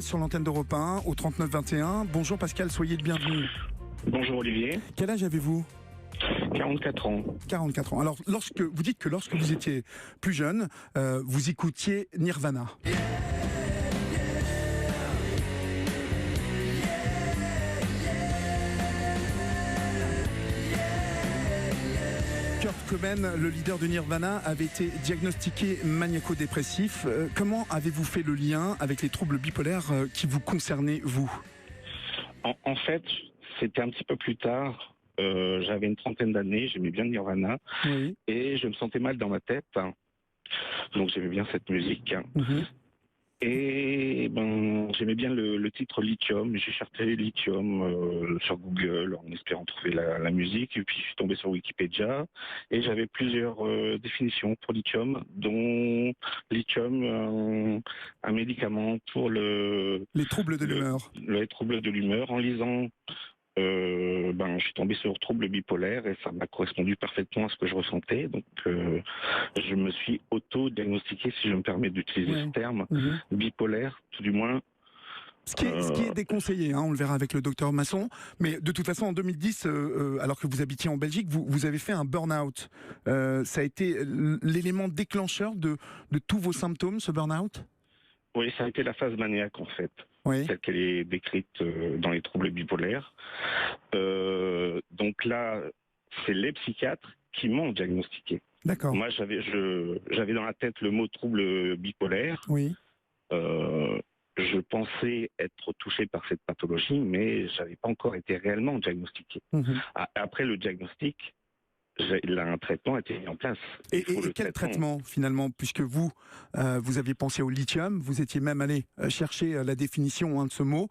Sur l'antenne d'Europe 1 au 39-21. Bonjour Pascal, soyez le bienvenu. Bonjour Olivier. Quel âge avez-vous ? 44 ans. 44 ans. Alors, vous dites que lorsque vous étiez plus jeune, vous écoutiez Nirvana. Kurt Cobain, le leader de Nirvana, avait été diagnostiqué maniaco-dépressif. Comment avez-vous fait le lien avec les troubles bipolaires qui vous concernaient, vous ? En fait, c'était un petit peu plus tard. J'avais une trentaine d'années, j'aimais bien Nirvana, Oui. et je me sentais mal dans ma tête. Donc j'aimais bien cette musique. Mhm. Et j'aimais bien le titre Lithium. J'ai cherché Lithium sur Google en espérant trouver la musique. Et puis je suis tombé sur Wikipédia et j'avais plusieurs définitions pour Lithium, dont Lithium, un médicament pour Les troubles de l'humeur. les troubles de l'humeur. En lisant, je suis tombé sur troubles bipolaires et ça m'a correspondu parfaitement à ce que je ressentais. Donc, je me suis auto-diagnostiqué, si je me permets d'utiliser Ouais. ce terme, Mhm. bipolaire, tout du moins. Ce qui est déconseillé, on le verra avec le docteur Masson, mais de toute façon en 2010, alors que vous habitiez en Belgique, vous avez fait un burn-out. Ça a été l'élément déclencheur de tous vos symptômes, ce burn-out ? Oui, ça a été la phase maniaque, en fait, Oui. telle qu'elle est décrite dans les troubles bipolaires. Donc là, c'est les psychiatres qui m'ont diagnostiqué. D'accord. Moi, j'avais dans la tête le mot trouble bipolaire. Oui. Je pensais être touché par cette pathologie, mais j'avais pas encore été réellement diagnostiqué. Mhm. Après le diagnostic, un traitement a été mis en place. Et quel traitement finalement, puisque vous aviez pensé au lithium, vous étiez même allé chercher la définition de ce mot.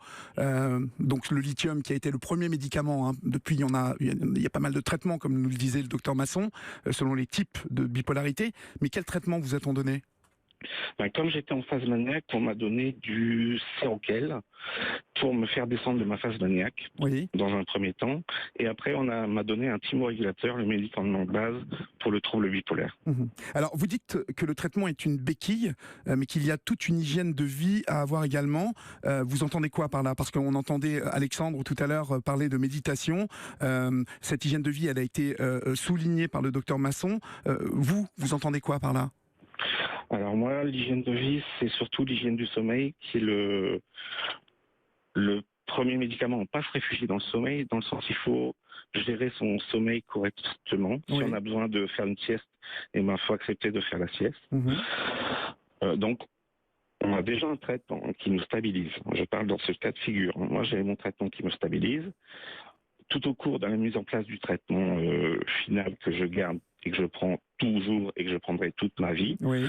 Donc le lithium qui a été le premier médicament, depuis il y a pas mal de traitements, comme nous le disait le docteur Masson, selon les types de bipolarité. Mais quel traitement vous a-t-on donné ? Comme j'étais en phase maniaque, on m'a donné du Seroquel pour me faire descendre de ma phase maniaque, Oui. dans un premier temps. Et après, m'a donné un thymorégulateur, le médicament de base, pour le trouble bipolaire. Mhm. Alors, vous dites que le traitement est une béquille, mais qu'il y a toute une hygiène de vie à avoir également. Vous entendez quoi par là ? Parce qu'on entendait Alexandre tout à l'heure parler de méditation. Cette hygiène de vie, elle a été soulignée par le docteur Masson. Vous entendez quoi par là ? Alors moi, l'hygiène de vie, c'est surtout l'hygiène du sommeil qui est le premier médicament. On ne pas se réfugier dans le sommeil, dans le sens il faut gérer son sommeil correctement. Si Oui. on a besoin de faire une sieste, il faut accepter de faire la sieste. Mhm. Donc, on a déjà un traitement qui nous stabilise. Je parle dans ce cas de figure. Moi, j'ai mon traitement qui me stabilise. Tout au cours de la mise en place du traitement final que je garde et que je prends toujours et que je prendrai toute ma vie, Oui.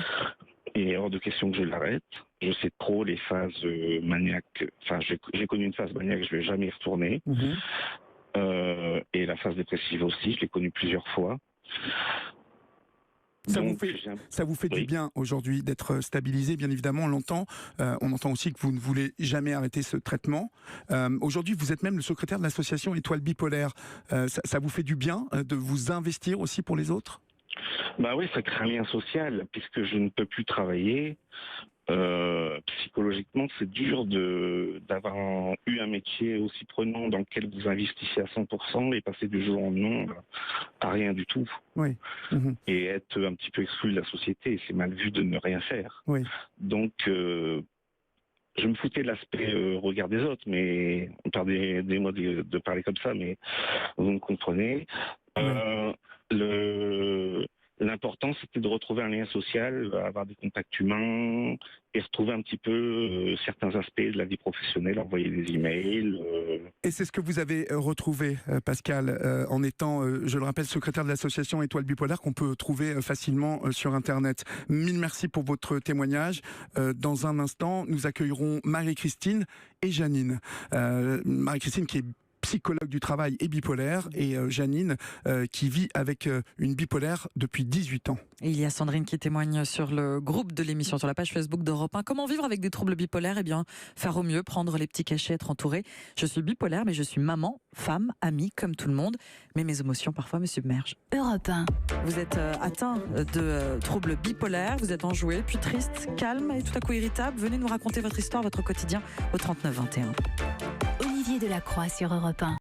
et hors de question que je l'arrête. Je sais trop les phases maniaques. Enfin, j'ai connu une phase maniaque, je ne vais jamais y retourner. Mhm. Et la phase dépressive aussi, je l'ai connue plusieurs fois. Ça Donc, vous fait du oui. bien aujourd'hui d'être stabilisé, bien évidemment, on l'entend. On entend aussi que vous ne voulez jamais arrêter ce traitement. Aujourd'hui, vous êtes même le secrétaire de l'association Étoile Bipolaire. Ça vous fait du bien de vous investir aussi pour les autres ? Oui, ça crée un lien social, puisque je ne peux plus travailler. Psychologiquement, c'est dur d'avoir eu un métier aussi prenant dans lequel vous investissez à 100% et passer du jour au lendemain à rien du tout. Oui. Mhm. Et être un petit peu exclu de la société, c'est mal vu de ne rien faire. Oui. Donc, je me foutais de l'aspect regard des autres, mais pardonnez-moi de parler comme ça, mais vous me comprenez. L'important, c'était de retrouver un lien social, avoir des contacts humains et retrouver un petit peu certains aspects de la vie professionnelle, envoyer des emails. Et c'est ce que vous avez retrouvé, Pascal, en étant, je le rappelle, secrétaire de l'association Étoile Bipolaire, qu'on peut trouver facilement sur Internet. Mille merci pour votre témoignage. Dans un instant, nous accueillerons Marie-Christine et Janine. Marie-Christine qui est psychologue du travail et bipolaire, et Janine qui vit avec une bipolaire depuis 18 ans. Et il y a Sandrine qui témoigne sur le groupe de l'émission, sur la page Facebook d'Europe 1. Comment vivre avec des troubles bipolaires? Eh bien, faire au mieux, prendre les petits cachets, être entouré. Je suis bipolaire, mais je suis maman, femme, amie, comme tout le monde. Mais mes émotions, parfois, me submergent. Europe 1. Vous êtes atteint de troubles bipolaires, vous êtes enjoué, puis triste, calme et tout à coup irritable. Venez nous raconter votre histoire, votre quotidien au 39 21. Olivier Delacroix sur Europe 1.